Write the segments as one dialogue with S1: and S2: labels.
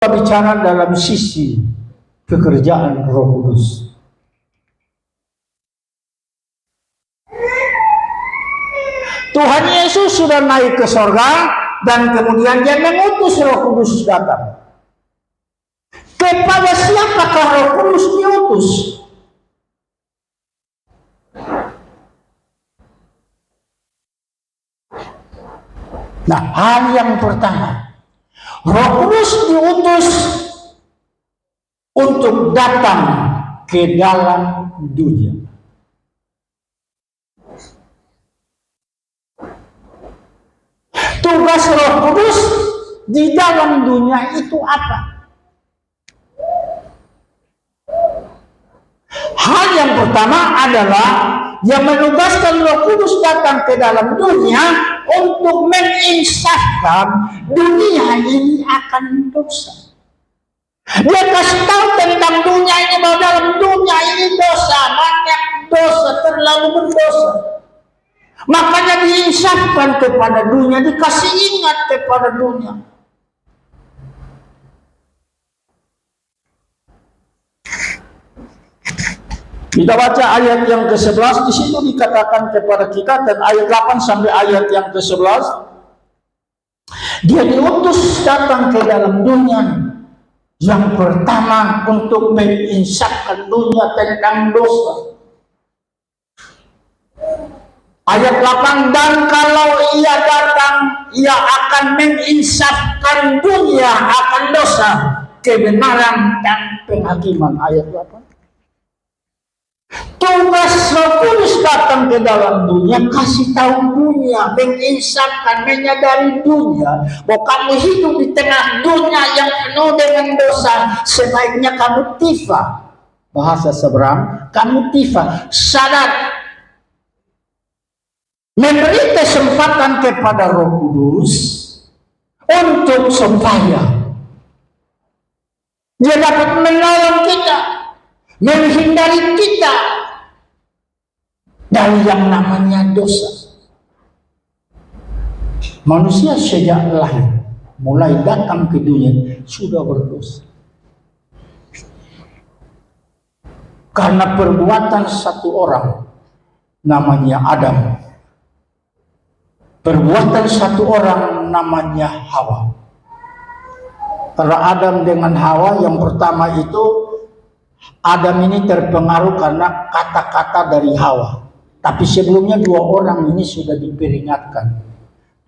S1: bicara dalam sisi pekerjaan Roh Kudus. Tuhan Yesus sudah naik ke sorga dan kemudian dia mengutus Roh Kudus datang. Kepada siapakah Roh Kudus diutus? Nah, hal yang pertama, Roh Kudus diutus untuk datang ke dalam dunia. Tugas Roh Kudus di dalam dunia itu apa? Hal yang pertama adalah yang menugaskan Roh Kudus datang ke dalam dunia untuk menginsafkan dunia ini akan dosa. Dia kasih tahu tentang dunia ini bahwa dalam dunia ini dosa, banyak dosa, terlalu berdosa. Makanya diinsafkan kepada dunia, dikasih ingat kepada dunia. Kita baca ayat yang ke-11, di situ dikatakan kepada kita, dan ayat 8 sampai ayat yang ke-11, dia diutus datang ke dalam dunia yang pertama untuk menginsafkan dunia tentang dosa. Ayat 8, dan kalau ia datang, ia akan menginsafkan dunia akan dosa, kebenaran dan penghakiman. Ayat 8. Tugas Roh Kudus datang ke dalam dunia, kasih tahu dunia, menginsafkan, menyadari dunia bahwa kamu hidup di tengah dunia yang penuh dengan dosa. Sebaiknya kamu tifa, bahasa seberang, kamu tifa, sadar, memberi kesempatan kepada Roh Kudus untuk supaya dia dapat menolong kita, menghindari kita dari yang namanya dosa. Manusia sejak lahir mulai datang ke dunia sudah berdosa karena perbuatan satu orang namanya Adam, perbuatan satu orang namanya Hawa. Karena Adam dengan Hawa, yang pertama itu Adam ini terpengaruh karena kata-kata dari Hawa. Tapi sebelumnya dua orang ini sudah diperingatkan.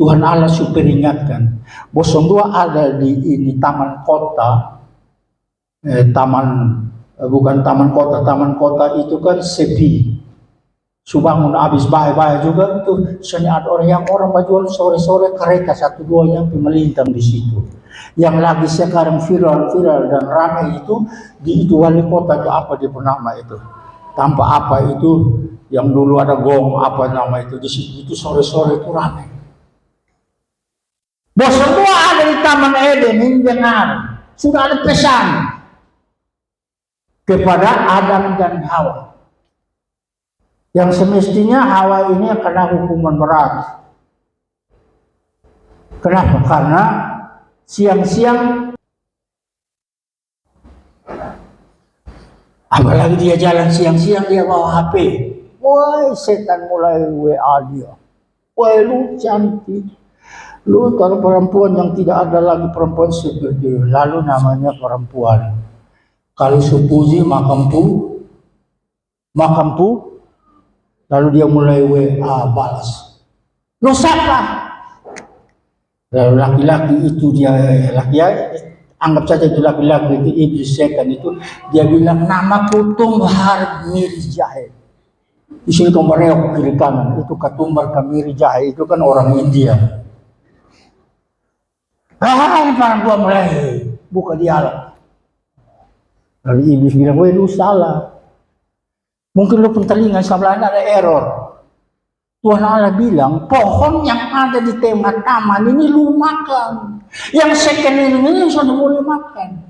S1: Tuhan Allah sudah peringatkan. Bahwa semua ada di ini taman kota. Taman kota itu kan sepi. Subangun habis bahaya juga itu. Soalnya ada orang berjual sore-sore kereta satu dua yang melintang di situ. Yang lagi sekarang viral dan ramai itu di itu wali kota itu apa dia bernama itu, tanpa apa itu yang dulu ada gong apa nama itu di situ itu sore-sore itu ramai. Bos semua ada di Taman Eden ini dengar sudah ada pesan kepada Adam dan Hawa yang semestinya Hawa ini kena hukuman berat. Kenapa? Karena siang-siang, apalagi dia jalan siang-siang dia bawa HP. Wah, setan mulai WA dia. Wah, lu cantik. Lu kalau perempuan yang tidak ada lagi perempuan seperti lalu namanya perempuan. Kalau sepuji makampu, lalu dia mulai WA balas. Lu siapa? Lalu laki-laki itu dia anggap saja itu laki-laki itu iblis setan itu dia bilang namaku Tumbar Miri Jahe. Di sini Tumbarnya kiri kanan itu Katumbar Kamiri Jahe itu kan orang India. Ini para gua mulai buka dialog. Lalu iblis bilang, "Weh lu salah. Mungkin lu pun telinga sebelah ada error." Tuhan Allah bilang, pohon yang ada di tengah taman ini lu makan. Yang second ini sudah boleh makan.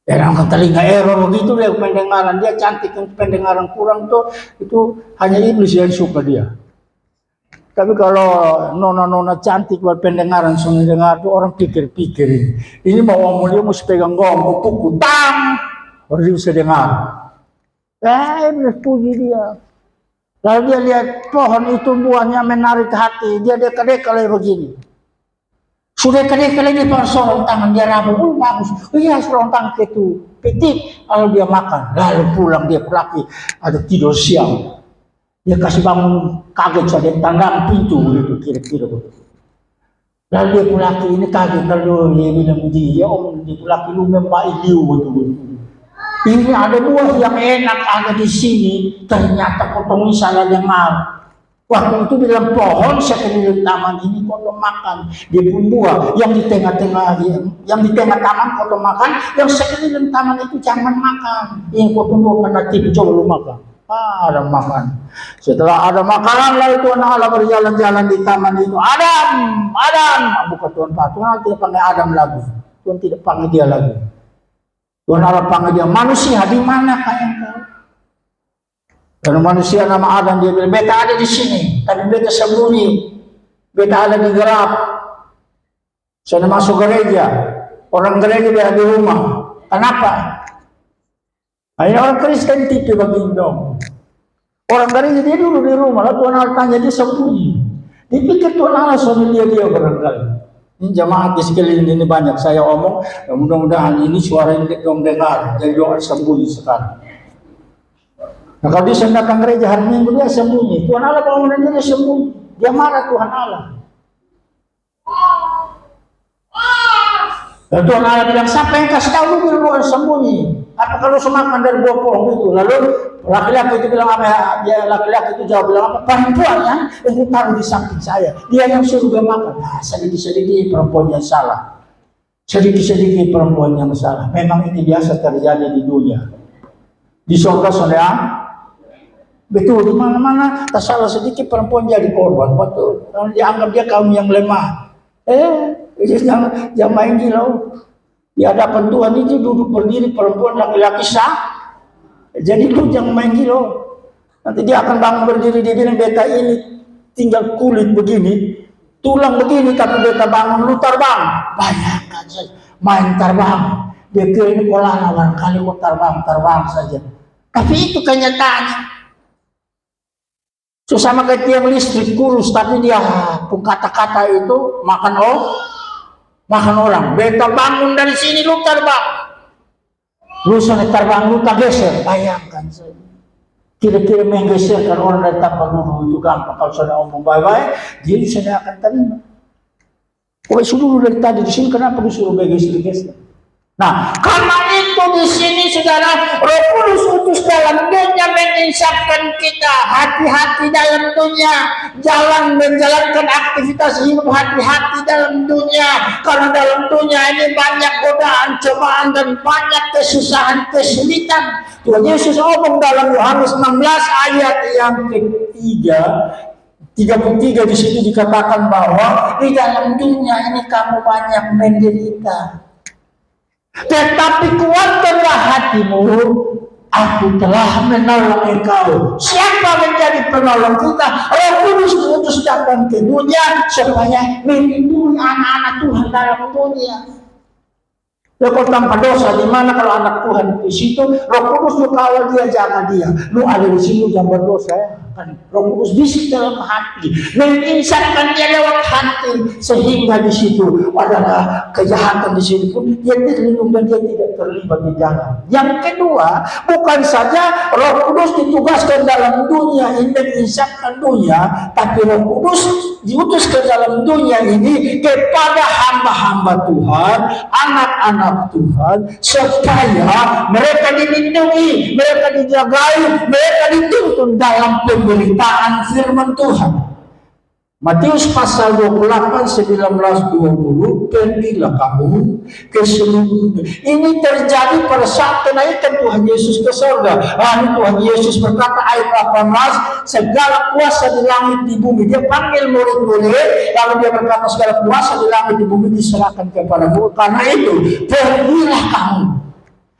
S1: Ya kan telinga error begitu dia pendengaran. Dia cantik, pendengaran kurang tuh itu hanya iblis yang suka dia. Tapi kalau nona-nona cantik buat pendengaran, soalnya dengar tuh orang pikir-pikir ini mau ngomong dia mesti pegang gong, pukul, tang, baru dia bisa dengar. Puji dia. Lalu dia lihat pohon itu buahnya menarik hati, dia deka-deka lagi begini. Sudah deka-deka lagi pas sorong tangan dia rabu, bagus. Iya sorong tangan itu petik, lalu dia makan, lalu pulang dia laki ada tidur siang. Dia kasih bangun kaget saja tangga pintu itu kira-kira. Lalu dia pulaki ini kaget lalu dia bilang dia om dia pulaki lu memang iliu betul. Ini ada buah yang enak ada di sini ternyata potong salah dengar. Waktu itu bilang pohon sekeliling taman ini kau makan dia pun buah yang di tengah-tengah yang di tengah taman kau makan yang sekeliling taman itu jangan makan. Yang kau tunggu karena tipu coba lu makan. Ada makan. Setelah ada makanan lalu Tuhan Allah berjalan-jalan di taman itu. Adam, bukan Tuhan Pak. Tuhan Allah tidak panggil Adam lagi. Tuhan tidak panggil dia lagi. Tuhan Allah panggil dia manusia. Di mana kau? Karena manusia nama Adam dia bilang beta ada di sini, tapi beta sembunyi. Beta ada di gerab. Saya masuk gereja. Orang gereja dia di rumah. Kenapa? Ini orang Kristen tipe begini dong. Orang gereja dia dulu di rumah, lalu Tuhan Allah tanya dia sembunyi. Dipikir Tuhan Allah suami dia barangkali. Ini jamaat di sekeliling ini banyak saya omong, mudah-mudahan ini suara ini dong dengar, jadi doa sembunyi sekarang. Nah kalau dia datang gereja hari Minggu dia sembunyi, Tuhan Allah bangunan dia sembunyi, dia marah Tuhan Allah. Dan Tuhan Allah bilang, siapa yang kasih tahu lu bilang lu sembunyi? Apa kalau semakan dari buah pohon itu? Lalu laki-laki itu bilang apa? Dia laki-laki itu jawab bilang apa? Perempuan yang taruh di samping saya. Dia yang suruh makan. Nah, sedikit-sedikit perempuan yang salah. Sedikit-sedikit perempuan yang salah. Memang ini biasa terjadi di dunia. Di surga saudara, betul di mana-mana. Tak salah sedikit perempuan jadi korban. Betul. Kalau dianggap dia kaum yang lemah. Jangan main gila. Di hadapan Tuhan itu duduk berdiri perempuan laki-laki sah. Jadi lu jangan main gila. Nanti dia akan bangun berdiri dia bilang beta ini tinggal kulit begini, tulang begini tapi beta bangun lu terbang. Bayangkan saja main terbang. Dia kira ini pola barangkali kok terbang saja. Tapi itu kenyataannya. Sama kayak tiang listrik kurus tapi dia pun kata-kata itu makan orang. Beta bangun dari sini lu terbang. Lu sana terbang lu tak geser. Bayangkan saja. Kira-kira menggeserkan orang dari tanpa dulu itu gampang. Kalau saya ngomong baik-baik, jadi saya akan terima. Kok suruh dari tadi di sini kenapa disuruh geser? Nah, karena itu di sini saudara, Roh Kudus utus dalam dunia menginsapkan kita hati-hati dalam dunia, jalan menjalankan aktivitas hidup hati-hati dalam dunia, karena dalam dunia ini banyak godaan, cobaan dan banyak kesusahan, kesulitan. Tuhan Yesus ngomong dalam Yohanes 16 ayat yang ketiga. 33 di situ dikatakan bahwa di dalam dunia ini kamu banyak menderita. Tetapi kuatkanlah hatimu, aku telah menolong engkau. Siapa menjadi penolong kita? Roh Kudus diutus datang ke dunia supaya melindungi anak-anak Tuhan dalam dunia. Kalau tanpa dosa, di mana kalau anak Tuhan di situ, Roh Kudus lu kawal dia, jaga dia. Lu ada di sini jangan berdosa ya. Kan Roh Kudus bisik dalam hati, menginsapkan dia lewat hati, sehingga di situ adalah kejahatan di sini pun dia terlindung dan dia tidak terlibat di dalam. Yang kedua, bukan saja Roh Kudus ditugaskan dalam dunia ini menginsapkan dunia, tapi Roh Kudus diutus ke dalam dunia ini kepada hamba-hamba Tuhan, anak-anak Tuhan, supaya mereka dilindungi, mereka dijagai, mereka dituntun dalam pemberitaan firman Tuhan. Matius pasal 28, 19, 20, pergilah kamu ke seluruh dunia. Ini terjadi pada saat kenaikan Tuhan Yesus ke surga. Lalu Tuhan Yesus berkata ayat 18, segala kuasa di langit di bumi. Dia panggil murid-murid, lalu dia berkata segala kuasa di langit di bumi diserahkan kepada-Mu. Karena itu, pergilah kamu.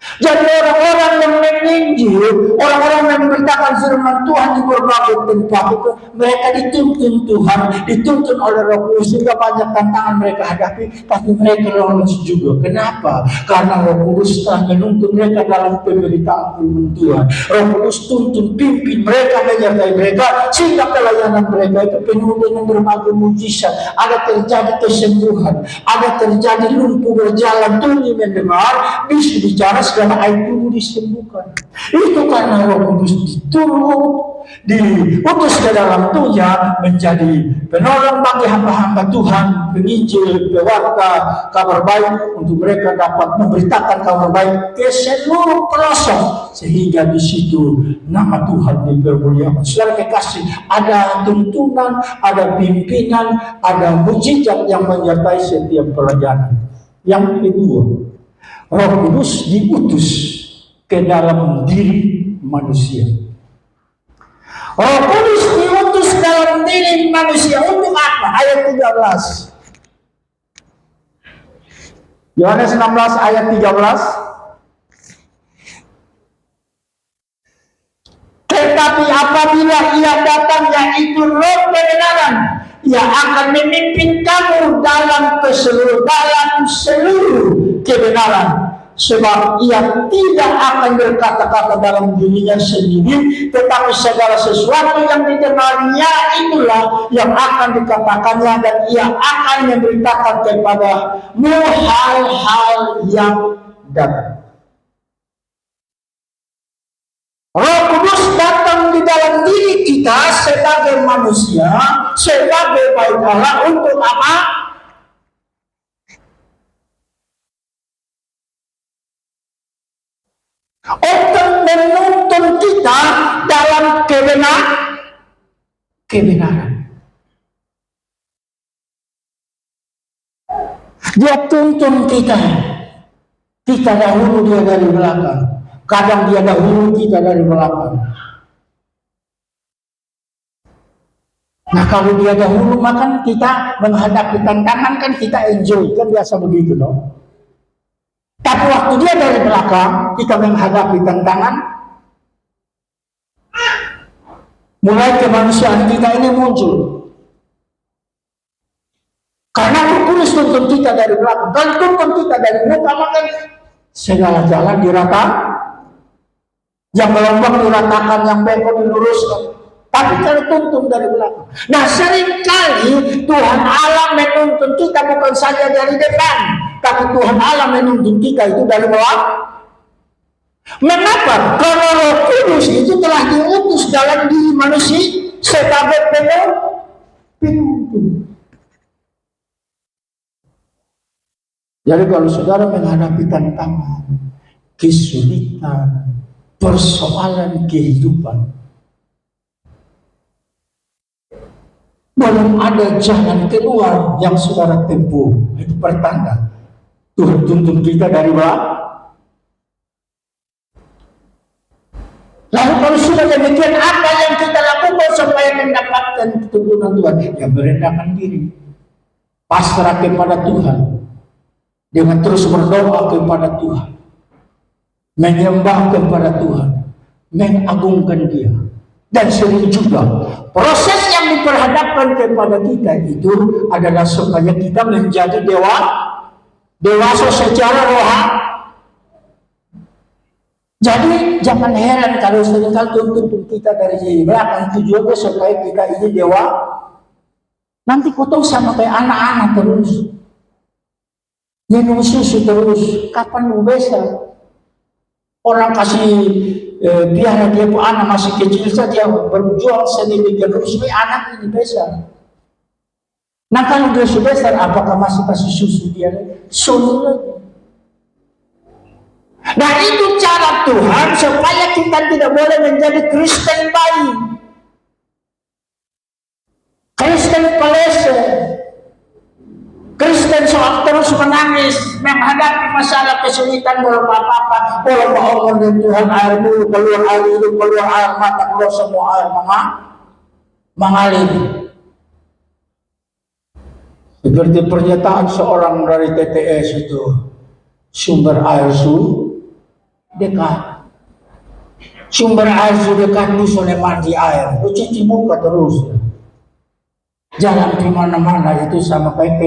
S1: Jadi orang-orang yang menginjil, orang-orang yang memberitakan firman Tuhan di berbagai tempat itu, mereka dituntun Tuhan, dituntun oleh Roh Kudus, sehingga banyak tantangan mereka hadapi, tapi mereka lolos juga. Kenapa? Karena Roh Kudus telah menuntun mereka dalam pemberitaan firman Tuhan. Roh Kudus tuntun, pimpin mereka, menyertai mereka, sehingga pelayanan mereka itu penuh dengan berbagai mujizat. Ada terjadi kesembuhan, ada terjadi lumpuh berjalan, tuli mendengar, bisu bicara, segala aib tubuh disembuhkan. Itu karena Roh Kudus diutus ke dalam dunia menjadi penolong bagi hamba-hamba Tuhan, penginjil, pewarta kabar baik, untuk mereka dapat memberitakan kabar baik ke seluruh pelosok, sehingga di situ nama Tuhan dipermuliakan. Saudara kekasih, ada tuntunan, ada pimpinan, ada mujizat yang menyertai setiap pelayanan. Yang kedua, Roh Kudus diutus ke dalam diri manusia. Roh Kudus diutus dalam diri manusia untuk apa? Ayat 13. Yohanes 16 ayat 13. Tetapi apabila ia datang, yaitu Roh kebenaran, ia akan memimpin kamu dalam seluruh kebenaran, sebab ia tidak akan berkata-kata dalam dirinya sendiri, tetapi segala sesuatu yang didengarnya itulah yang akan dikatakannya, dan ia akan memberitakan kepadamu hal-hal yang datang. Roh Kudus datang di dalam diri kita sebagai manusia, sebagai bait Allah, untuk apa? Untuk menuntun kita dalam kebenaran. Dia tuntun kita. Kita dahulu, dia dari belakang. Kadang dia dahulu, kita dari belakang. Nah, kalau dia dahulu, maka kita menghadapi tantangan, kan kita enjoy, kan biasa begitu dong. Tapi waktu dia dari belakang, kita menghadapi tantangan, mulai kemanusiaan kita ini muncul. Karena Roh Kudus tuntun kita dari belakang. Kalau tuntun kita dari muka, maka segala jalan dirata, yang melombang diratakan, yang bengkok diluruskan. Tapi kalau tuntun dari belakang. Nah, seringkali Tuhan Allah menuntun kita bukan saja dari depan, tapi Tuhan Allah menuntun kita itu dari belakang. Mengapa? Karena Roh Kudus itu telah diutus dalam diri manusia sebagai penuntun. Jadi kalau saudara menghadapi tantangan, kesulitan, persoalan kehidupan, belum ada jalan keluar yang saudara tempuh, itu pertanda Tuhan tuntun kita dari belakang. Lalu kalau sudah demikian, apa yang kita lakukan supaya mendapatkan tuntunan Tuhan? Ya, merendahkan diri, pasrah kepada Tuhan, dengan terus berdoa kepada Tuhan, menyembah kepada Tuhan, mengagungkan Dia. Dan sering juga proses yang diperhadapkan kepada kita itu adalah supaya kita menjadi dewasa secara rohani. Jadi jangan heran kalau seringkali tuntun kita dari belakang, tujuannya supaya kita ini dewa. Nanti kotong sama kayak anak-anak terus, minum susu terus, kapan mau besar? Orang kasih biar dia pun anak masih kecil saja berjuang sedemikian rupa, anak ini besar. Nah, kalau dia sudah besar, apakah masih kasih susu dia? Susu lagi. Nah, itu cara Tuhan supaya kita tidak boleh menjadi Kristen bayi, Kristen pelese, Kristen soal terus menangis menghadapi masalah kesulitan, belum apa-apa, belum bohong dengan Tuhan, air mulu keluar, air hidup keluar, air mata keluar, semua air mengalir. Seperti pernyataan seorang dari TTS itu, sumber air dekat. Sumber air sudah dekat, lu soleh mandi air, lu cuci muka terus. Jalan kemana-mana itu sama kayak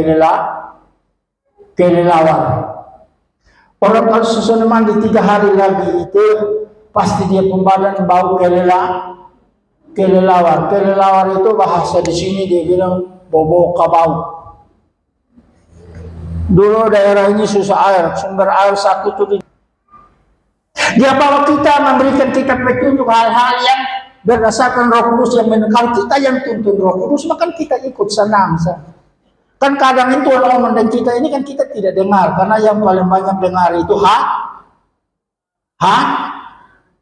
S1: kelelawar. Orang kalau susun mandi 3 hari lagi itu pasti dia pembadan bau kelelawar. Kelelawar itu bahasa di sini dia bilang bobo kabau. Dulu daerah ini susah air, sumber air satu tuh. Dia bawa kita, memberikan kita petunjuk hal-hal yang berdasarkan Roh Kudus yang menekal kita, yang tuntun Roh Kudus, maka kita ikut senang. Kan kadang itu orang dan kita ini kan kita tidak dengar, karena yang paling banyak dengar itu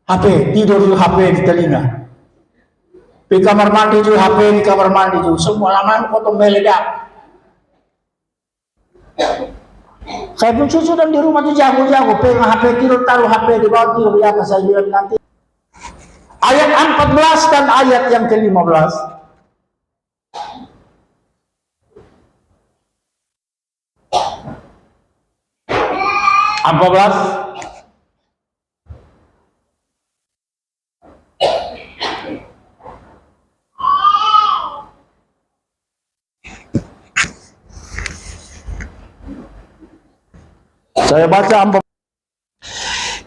S1: HP, tidur di HP di telinga, di kamar mandi juga HP, di kamar mandi juga, semua lama potong meledak. Saya pun sudah di rumah tuh jago-jago, pegang HP tidur, taruh HP di bawah tidur, ya saya bilang nanti. Ayat 14 dan ayat yang ke-15. Saya baca.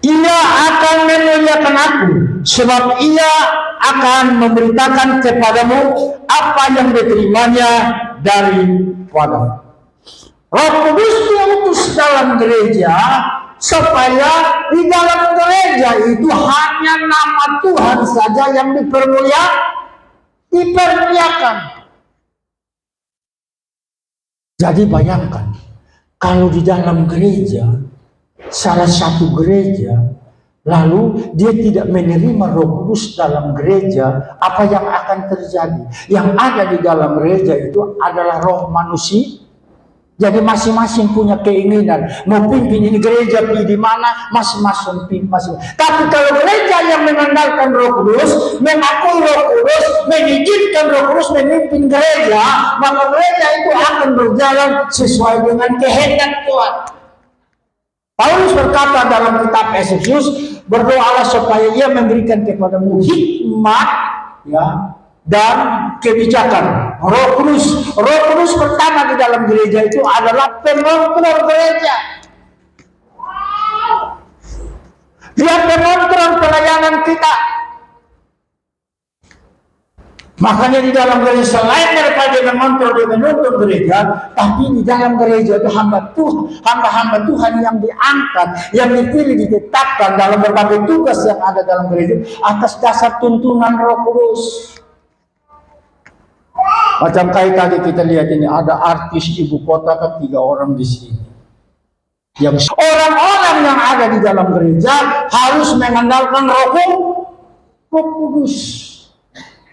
S1: Ia akan memuliakan aku, sebab ia akan memberitakan kepadamu apa yang diterimanya daripada. Roh Kudus diutus dalam gereja supaya di dalam gereja itu hanya nama Tuhan saja yang dipermuliakan. Jadi bayangkan, kalau di dalam gereja, salah satu gereja, lalu dia tidak menerima Roh Kudus dalam gereja, apa yang akan terjadi? Yang ada di dalam gereja itu adalah roh manusia. Jadi masing-masing punya keinginan mau pimpin ini gereja di mana, masing-masing pimpin. Tapi kalau gereja yang mengandalkan Roh Kudus, mengakui Roh Kudus, mengizinkan Roh Kudus memimpin gereja, maka gereja itu akan berjalan sesuai dengan kehendak Tuhan. Paulus berkata dalam kitab Efesus, berdoalah supaya ia memberikan kepadamu hikmat, ya, dan kebijakan. Roh Kudus pertama di dalam gereja itu adalah pengontrol gereja. Dia pengontrol pelayanan kita. Makanya di dalam gereja, selain daripada mengontrol dan menuntun gereja, tapi di dalam gereja itu hamba-hamba Tuhan yang diangkat, yang dipilih, ditetapkan dalam berbagai tugas yang ada dalam gereja atas dasar tuntunan Roh Kudus. Macam kayak tadi kita lihat ini, ada artis ibu kota kan 3 orang di sini. Yang orang-orang yang ada di dalam gereja harus mengandalkan Roh Kudus.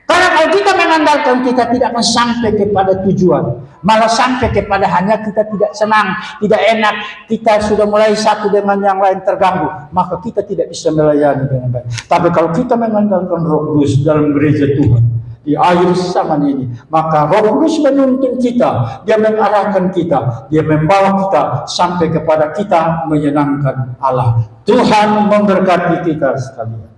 S1: Karena kalau kita mengandalkan, kita tidak akan sampai kepada tujuan, malah sampai kepada hanya kita tidak senang, tidak enak, kita sudah mulai satu dengan yang lain terganggu, maka kita tidak bisa melayani dengan baik. Tapi kalau kita mengandalkan Roh Kudus dalam gereja Tuhan di akhir zaman ini, maka Roh Kudus menuntun kita, dia mengarahkan kita, dia membawa kita sampai kepada kita menyenangkan Allah. Tuhan memberkati kita sekalian.